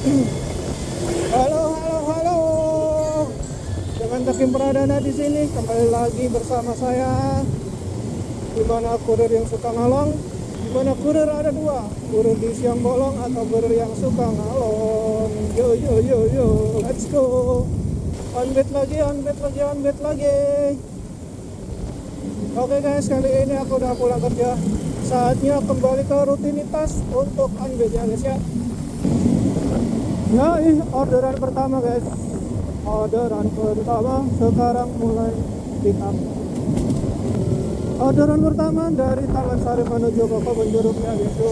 Halo, halo, halo. Dengan Takim Pradana di sini kembali lagi bersama saya. Di mana kurir yang suka ngalong? Di mana kurir ada dua, kurir di siang bolong atau kurir yang suka ngalong. Yo yo yo yo, let's go. On beat lagi. Oke guys, kali ini aku udah pulang kerja. Saatnya kembali ke rutinitas untuk unbeat ya guys ya. Ya, orderan pertama guys. Orderan pertama sekarang mulai pick up. Orderan pertama dari Taman Sari menuju ke Kebun Jeruknya gitu.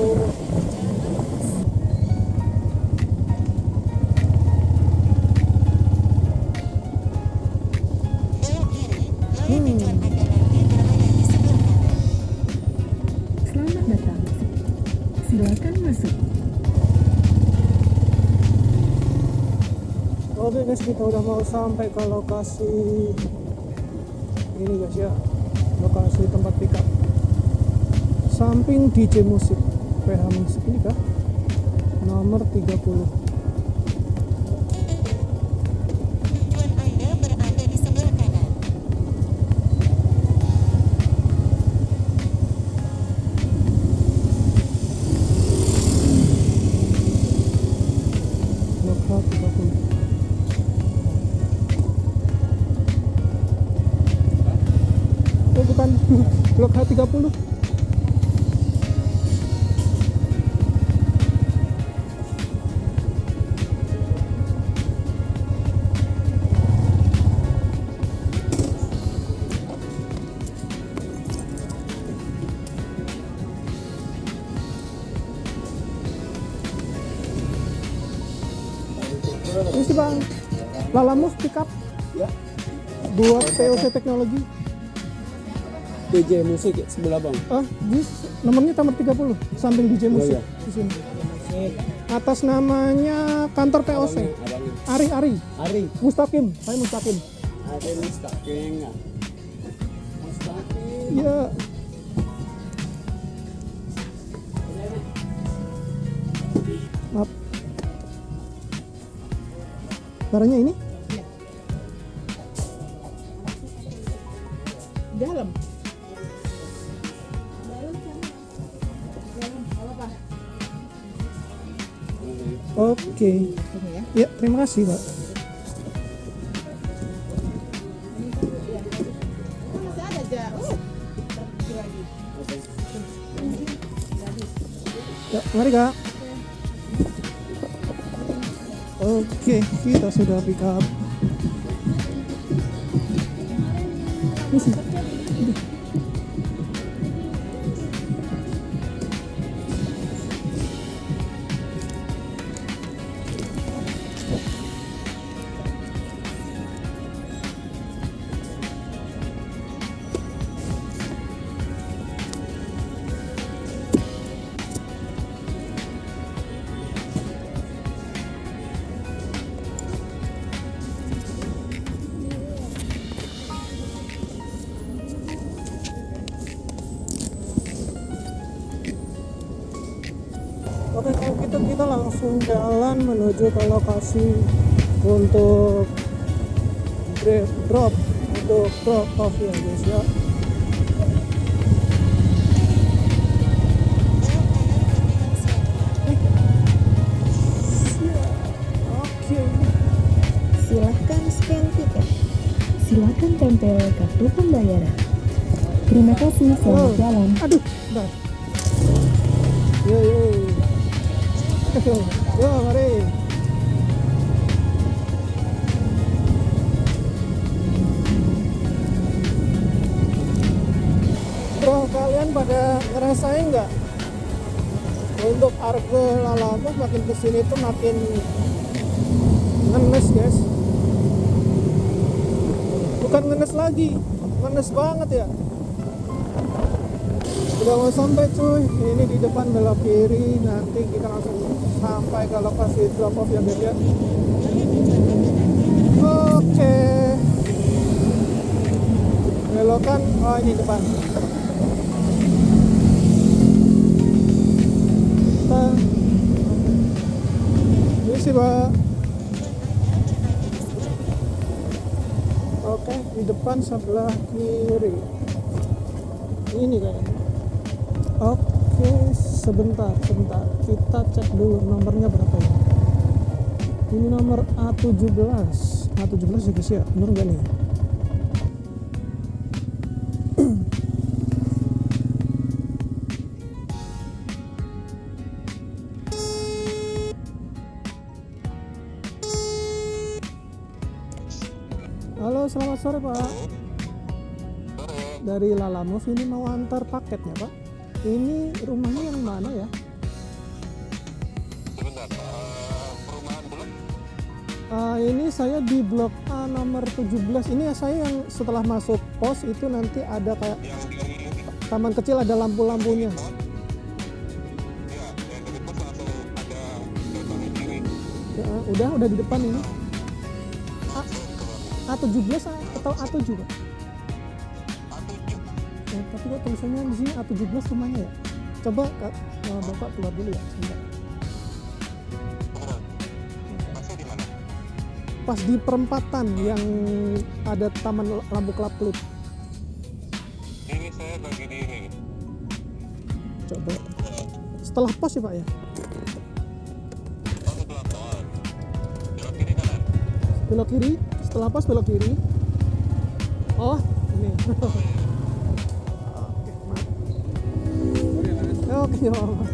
Selamat datang. Silakan masuk. Oke guys, kita udah mau sampai ke lokasi ini guys ya, lokasi tempat pick up samping DJ Musik PH Musik ini kah, nomor 30. Tujuan Anda berada di sebelah kanan. Blok H 30. Oh bukan, Blok H 30. Ini sih bang, Lalamus pick up Ya, buat POC teknologi. DJ Musik sebelah bang. Di nomornya nomor 30 samping DJ Musik iya. di sini. Atas namanya kantor POC. Abangnya. Ari. Mustaqim, saya Mustaqim. Ada Mustaqim. Iya. Maaf. Barangnya ini? Dalam. Oke. Ya, terima kasih, Pak. Masih ada aja. Ya, mari Kak. Oke, kita sudah pick up. Ini sih. Oke, kalau gitu kita langsung jalan menuju ke lokasi untuk drop off ya guys ya. Oke. Silahkan scan tiket. Silakan tempel kartu pembayaran. Terima kasih, selamat jalan. Aduh, bentar. Yo. Yo, mari. Bro, kalian pada ngerasain nggak? Untuk harga Lalamus makin kesini tuh makin ngenes guys. Bukan ngenes lagi, ngenes banget ya. Udah mau sampai cuy, ini di depan belok kiri, nanti kita langsung sampai ke lokasi drop off ya guys ya. Oke, belokan, oh ini depan. Kita Permisi Pak. Oke, di depan sebelah kiri. Ini kayaknya. Oke, sebentar. Kita cek dulu nomornya berapa ya. Ini nomor A17. A17 ya guys ya, bener nggak nih? Halo, selamat sore Pak. Dari Lalamove ini mau antar paketnya Pak. Ini rumahnya yang mana ya? Sebentar, perumahan Bulog? Ini saya di Blok A nomor 17. Ini ya saya yang setelah masuk pos itu nanti ada kayak Yang di taman kecil, ada lampu-lampunya. ya, yang dari pos langsung ada belakang kiri. Ya, udah di depan ini. A17 atau A7 Pak? A7. Ya, tapi kok tulisannya di sini A17 rumahnya ya? Coba Bapak keluar dulu ya, sebentar. Beneran? Masih di mana? Pas di perempatan yang ada taman lampu kelap-kelip. Ini saya lagi di ini. Coba. Setelah pos ya Pak ya? Oh, sebelah pos. Belok kiri kanan. Belok kiri, setelah pos belok kiri. Oh, ini. Oke, maaf. Oke, Bapak.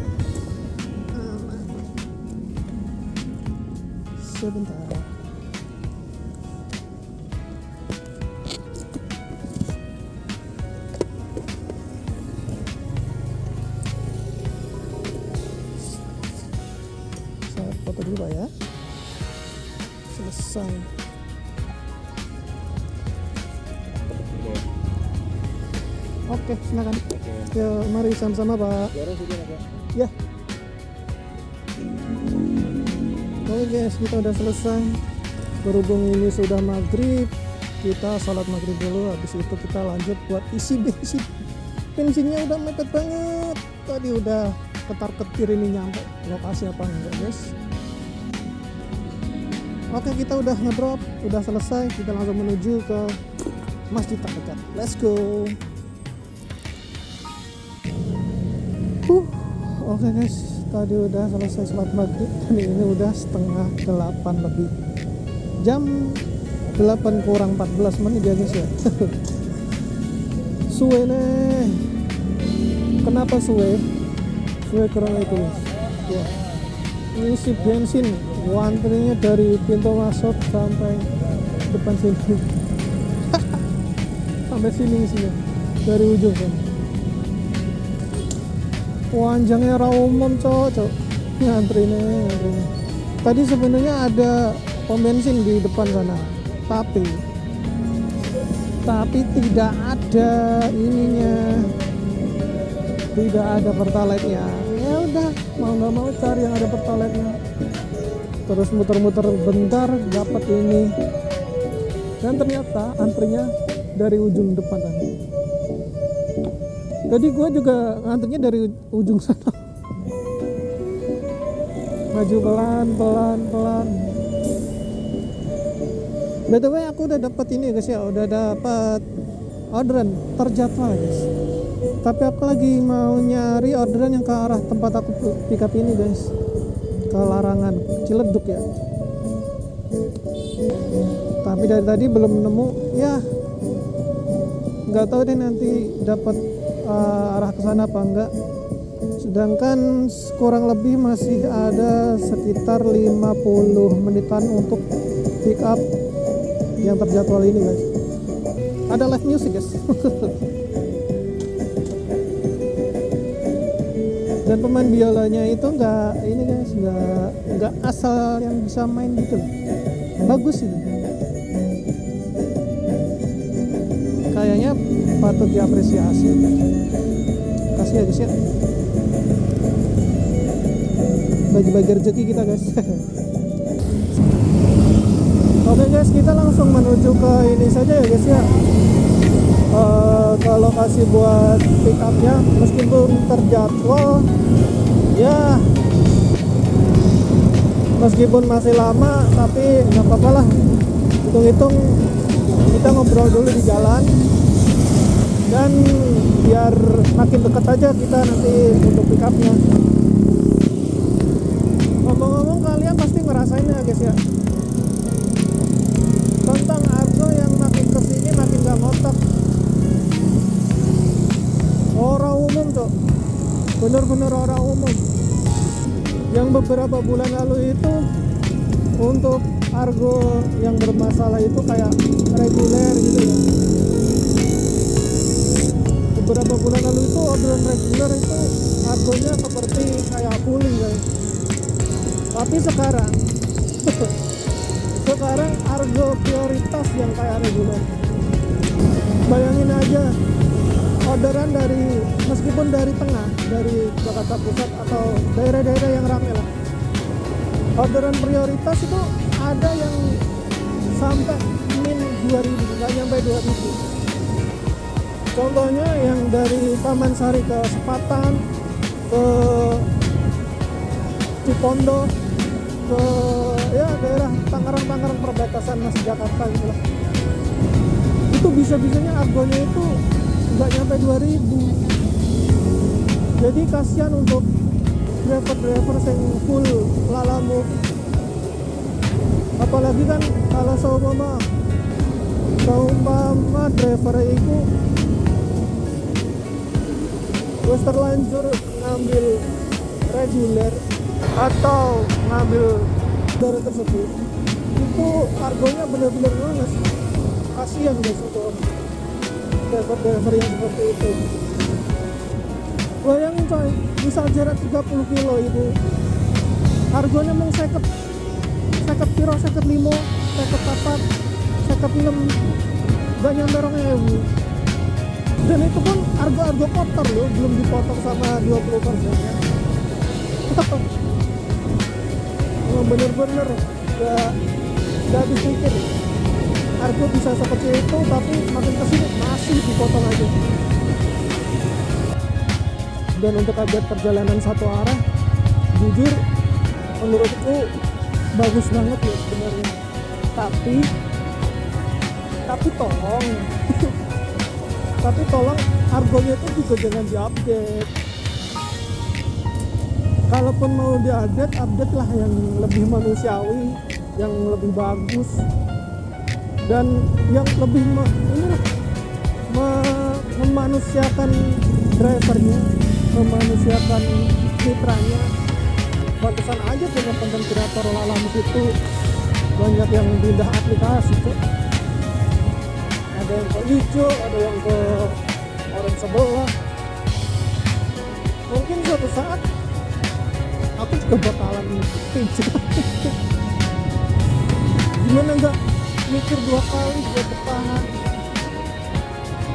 Sebentar. Saya foto dulu Pak ya. Selesai. Oke, silakan. Ya, mari sama-sama Pak. Ya. Oke guys, kita udah selesai. Berhubung ini sudah maghrib, kita sholat maghrib dulu. Habis itu kita lanjut buat isi bensin. Bensinnya udah mepet banget. Tadi udah ketar-ketir ini nyampe lokasi apa enggak guys. Oke, kita udah ngedrop, udah selesai. Kita langsung menuju ke masjid terdekat. Let's go. Oke guys, tadi udah selesai sholat maghrib dan ini udah 7:30 lebih. Jam 8 kurang 14 menit ya guys ya. Suwe nih. Kenapa suwe? Suwe karena itu guys. Wah, isi bensin, antrinya dari pintu masuk sampai depan sini. Sampai sini isinya, dari ujung kan. Panjangnya raumum cocok ngantrinya. Tadi sebenarnya ada pom bensin di depan sana, tapi tidak ada ininya, tidak ada pertalite-nya. Ya udah, mau nggak mau cari yang ada pertalite-nya. Terus muter-muter bentar dapat ini, dan ternyata antrinya dari ujung depan tadi. Tadi gue juga ngantrinya dari ujung sana. Maju pelan. BTW aku udah dapat ini guys ya, udah dapat orderan terjadwal guys. Tapi aku lagi mau nyari orderan yang ke arah tempat aku pick up ini guys, ke Larangan, Ciledug ya. Tapi dari tadi belum nemu ya. Nggak tahu deh nanti dapat arah ke sana apa enggak. Sedangkan kurang lebih masih ada sekitar 50 menitan untuk pick up yang terjadwal ini guys. Ada live music guys. Dan pemain biolanya itu enggak ini guys, enggak asal yang bisa main gitu. Bagus itu. Kayaknya patut diapresiasi. Kasih ya guys ya. Bagi-bagi rezeki kita guys. Oke guys, kita langsung menuju ke ini saja ya guys ya. Ke lokasi buat pick up-nya, meskipun terjadwal ya Meskipun masih lama, tapi nggak apa-apa lah. Hitung-hitung kita ngobrol dulu di jalan. Dan biar makin dekat aja kita nanti untuk pick up-nya. Ngomong-ngomong, kalian pasti ngerasain ya guys ya, tentang Argo yang makin kesini makin gak ngotak. Orang umum tuh, bener-bener orang umum. Yang beberapa bulan lalu itu untuk Argo yang bermasalah itu kayak reguler gitu ya. Beberapa bulan lalu itu orderan reguler itu Argonya seperti kayak pulih guys. Tapi sekarang Argo prioritas yang kayak reguler. Bayangin aja, orderan dari, meskipun dari tengah, dari Jakarta Pusat atau daerah-daerah yang ramai lah, orderan prioritas itu ada yang sampai min 2.000, nggak nyampe 2.000. Contohnya yang dari Taman Sari ke Sepatan, ke Cipondo, ke ya daerah Tangerang perbatasan masih Jakarta gitu lah. Itu bisa-bisanya Argonya itu nggak nyampe 2.000. Jadi kasihan untuk driver yang full lalamove. Apalagi kan kalau seumpama driver itu wis terlanjur ngambil reguler atau ngambil dari tersebut, itu Argonya benar-benar ngenes. Kasihan guys untuk driver yang seperti itu. Bayangin coy, misal jarak 30 kilo itu Argonya mau 50 kilo, 55, 54, 56, gak nyampe 2.000. Dan itu pun Argo kotor loh, belum dipotong sama 20% ya. Bener-bener gak habis pikir. Argo bisa seperti itu, tapi makin kesini masih dipotong aja. Dan untuk update perjalanan satu arah, jujur menurutku bagus banget ya sebenarnya. Tapi tolong Argonya itu juga jangan diupdate. Kalaupun mau diupdate, update lah yang lebih manusiawi, yang lebih bagus, dan yang lebih memanusiakan drivernya, memanusiakan mitranya. Pantesan aja punya konten kreator lalamove itu banyak yang pindah aplikasi tuh. Ada yang ke hijau, ada yang ke orang sebelah. Mungkin suatu saat aku juga bakalan hijau. Gimana enggak mikir 2 kali buat bertahan.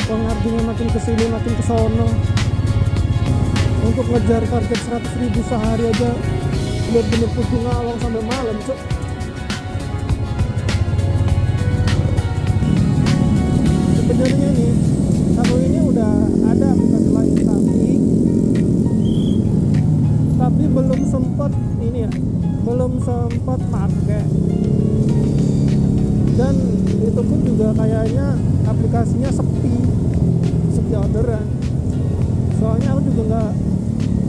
Pengartinya makin kesini makin kesono. Untuk ngejar target 100.000 sehari aja bener-bener kudu ngalong sampai malam cok. Sebenarnya nih satu ini udah ada aplikasi lain, tapi belum sempat ini ya, belum sempat pakai. Dan itu pun juga kayaknya aplikasinya sepi orderan. Soalnya aku juga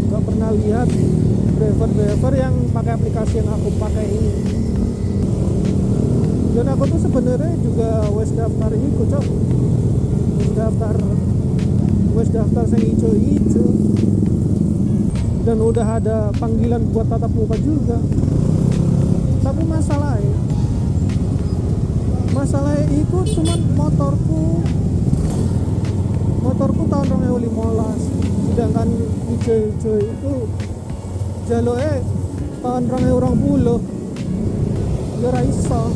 nggak pernah lihat driver yang pakai aplikasi yang aku pakai ini. Dan aku tuh sebenarnya juga wes daftar itu cok, wes daftar yang hijau, dan udah ada panggilan buat tatap muka juga. Tapi masalahnya itu cuman motorku tahun 2015, sedangkan hijau itu jalurnya tahun 2020. Ya ora iso.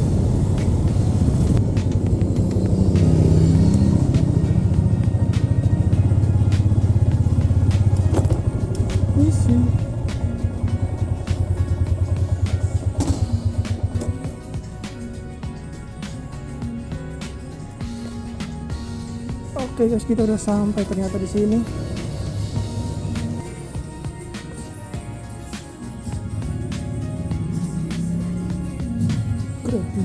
Isi. Oke guys, kita udah sampai ternyata di sini. berhenti.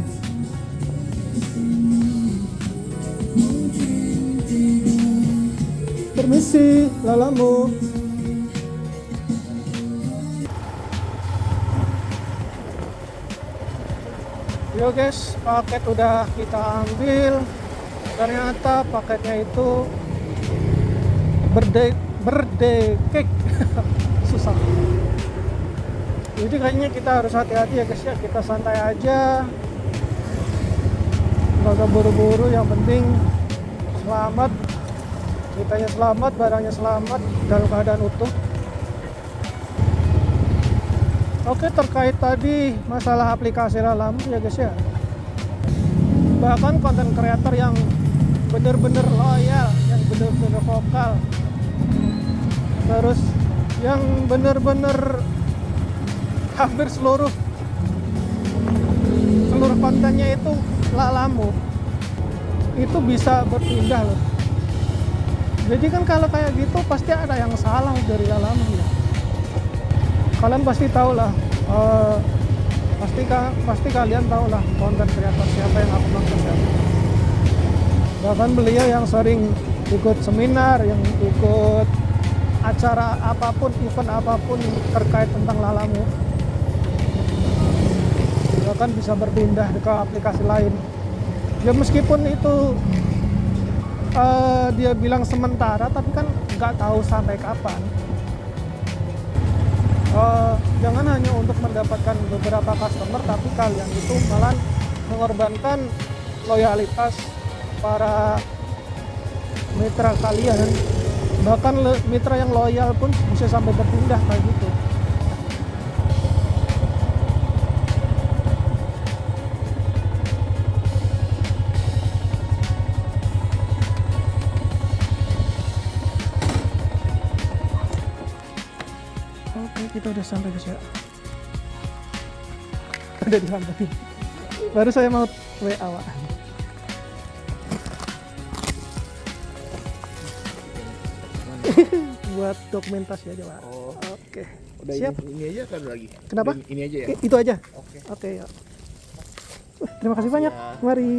Permisi, lalamu. Yo guys, paket udah kita ambil. Ternyata paketnya itu birthday cake. Susah. Jadi kayaknya kita harus hati-hati ya guys ya. Kita santai aja. Nggak usah buru-buru, yang penting selamat. Kitanya selamat, barangnya selamat, dalam keadaan utuh. Oke, terkait tadi masalah aplikasi Lalamove ya guys ya. Bahkan konten kreator yang bener-bener loyal, yang bener-bener vokal, terus yang bener-bener hampir seluruh kontennya itu Lalamove, itu bisa berpindah loh. Jadi kan kalau kayak gitu pasti ada yang salah dari Lalamove ya. Kalian pasti tahu lah, pasti kalian tahu lah konten kreator siapa yang aku maksud siapa. Bahkan beliau yang sering ikut seminar, yang ikut acara apapun, event apapun terkait tentang Lalamove, bahkan bisa berpindah ke aplikasi lain. Ya meskipun itu dia bilang sementara, tapi kan nggak tahu sampai kapan. Jangan hanya untuk mendapatkan beberapa customer, tapi kalian itu malah mengorbankan loyalitas para mitra kalian. Bahkan mitra yang loyal pun bisa sampai berpindah kayak gitu. Oke, kita udah sampai guys ya. Udah dihambatin. Baru saya mau WA Wak. Buat dokumentasi aja Wak. Oh. Oke. Udah Siap. ini aja kan lagi. Kenapa? Udah ini aja ya. Itu aja. Oke. Oke ya. Terima kasih banyak. Ya. Mari.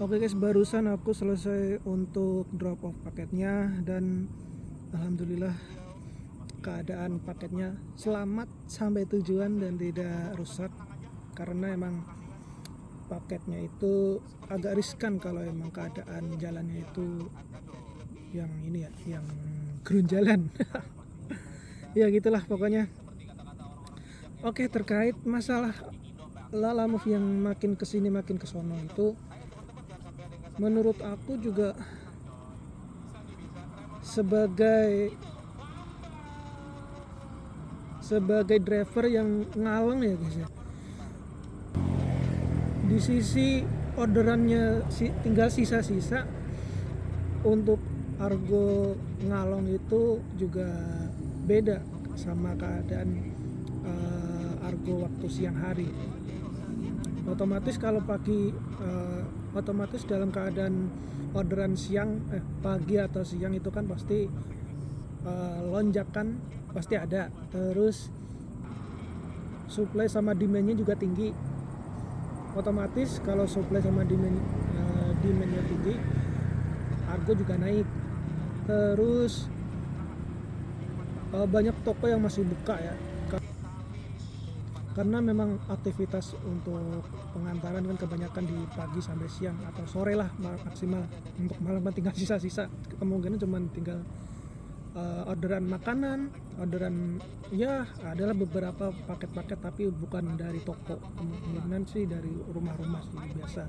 Oke guys, barusan aku selesai untuk drop off paketnya dan alhamdulillah keadaan paketnya selamat sampai tujuan dan tidak rusak, karena emang paketnya itu agak riskan kalau emang keadaan jalannya itu yang ini ya, yang gerunjalan. Ya gitulah pokoknya. Oke, terkait masalah Lalamove yang makin kesini makin kesono itu, menurut aku juga sebagai driver yang ngalang ya guys ya, di sisi orderannya tinggal sisa-sisa, untuk argo ngalong itu juga beda sama keadaan argo waktu siang hari. Otomatis kalau pagi, otomatis dalam keadaan orderan siang, pagi atau siang itu kan pasti lonjakan pasti ada. Terus supply sama demandnya juga tinggi. Otomatis kalau supply sama demandnya tinggi, argo juga naik. Terus banyak toko yang masih buka ya, karena memang aktivitas untuk pengantaran kan kebanyakan di pagi sampai siang atau sore lah maksimal. Untuk malam tinggal sisa-sisa, kemungkinan cuma tinggal orderan makanan, orderan ya adalah beberapa paket-paket tapi bukan dari toko, kemungkinan sih dari rumah-rumah sih biasa.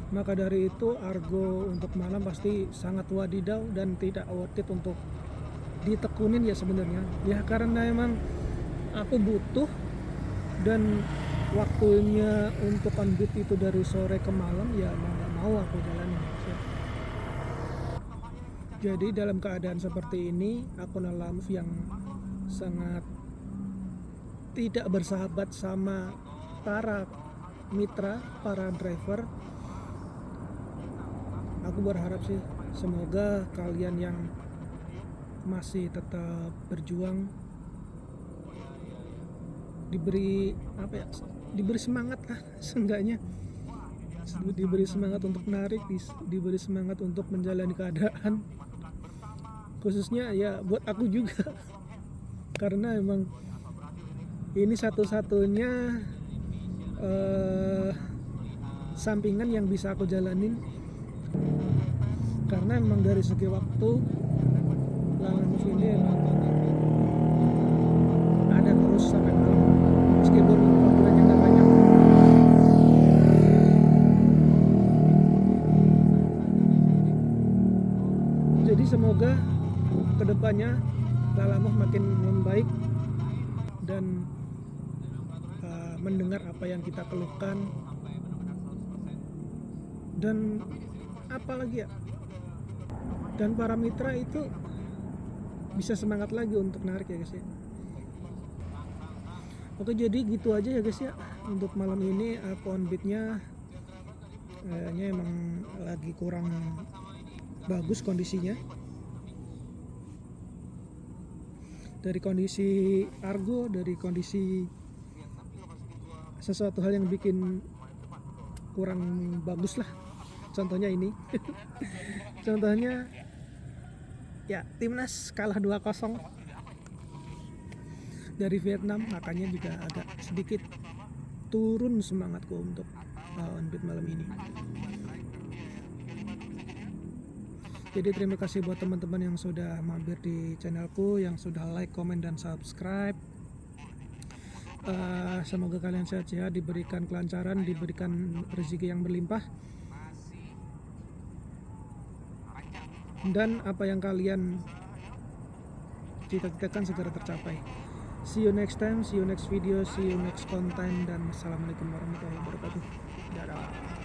Maka dari itu Argo untuk malam pasti sangat wadidaw dan tidak worth it untuk ditekunin ya sebenarnya ya, karena emang aku butuh dan waktunya untuk on beat itu dari sore ke malam ya mau nggak mau aku jalanin. Jadi dalam keadaan seperti ini akun Alamove yang sangat tidak bersahabat sama para mitra, para driver, aku berharap sih semoga kalian yang masih tetap berjuang diberi diberi semangat lah, seenggaknya diberi semangat untuk narik, diberi semangat untuk menjalani keadaan, khususnya ya buat aku juga karena emang ini satu-satunya sampingan yang bisa aku jalanin, karena emang dari segi waktu Alamove ini emang ada terus sampai malam meskipun waktunya nggak banyak. Jadi semoga kedepannya Alamove makin membaik dan mendengar apa yang kita keluhkan dan apalagi ya, dan para mitra itu bisa semangat lagi untuk narik ya guys ya. Oke, jadi gitu aja ya guys ya untuk malam ini. Aku on beatnya kayaknya emang lagi kurang bagus kondisinya. Dari kondisi Argo, dari kondisi sesuatu hal yang bikin kurang bagus lah. Contohnya ini. Contohnya ya timnas kalah 2-0 dari Vietnam, makanya juga agak sedikit turun semangatku untuk on beat malam ini. Jadi terima kasih buat teman-teman yang sudah mampir di channelku, yang sudah like, komen, dan subscribe. Semoga kalian sehat-sehat, diberikan kelancaran, diberikan rezeki yang berlimpah, dan apa yang kalian cita-citakan segera tercapai. See you next time, see you next video, see you next content, dan assalamualaikum warahmatullahi wabarakatuh. Dadah.